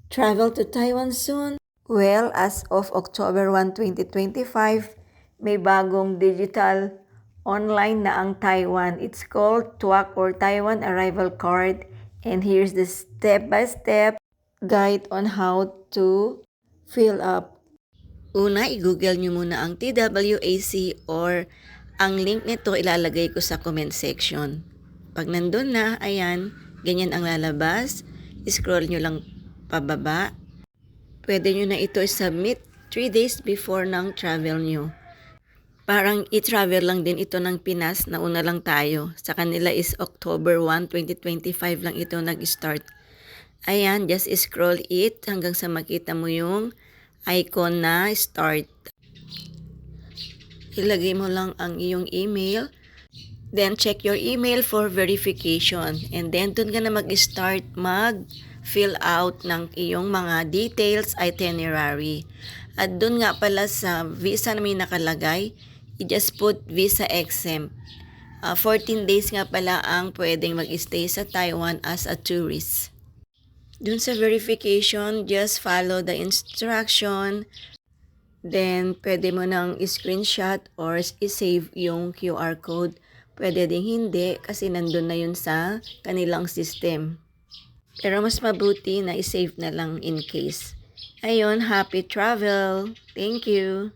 Travel to Taiwan soon? Well, as of October 1, 2025, may bagong digital online na ang Taiwan. It's called TWAC or Taiwan Arrival Card. And here's the step-by-step guide on how to fill up. Una, i-google nyo muna ang TWAC or ang link nito ilalagay ko sa comment section. Pag nandun na, ayan, ganyan ang lalabas. Scroll nyo lang pababa. Pwede nyo na ito i-submit 3 days before ng travel nyo. Parang i-travel lang din ito ng Pinas, nauna lang tayo. Sa kanila is October 1, 2025 lang ito nag-start. Ayan, just scroll it hanggang sa makita mo yung icon na start. Ilagay mo lang ang iyong email. Then, check your email for verification. And then, dun ka na mag-start mag-fill out ng iyong mga details, itinerary. At dun nga pala sa visa na may nakalagay, i-just put visa exempt. 14 days nga pala ang pwedeng mag-stay sa Taiwan as a tourist. Dun sa verification, just follow the instruction. Then, pwede mo nang i-screenshot or i-save yung QR code. Pwede ding hindi kasi nandun na yun sa kanilang system. Pero mas mabuti na i-save na lang in case. Ayun, happy travel! Thank you!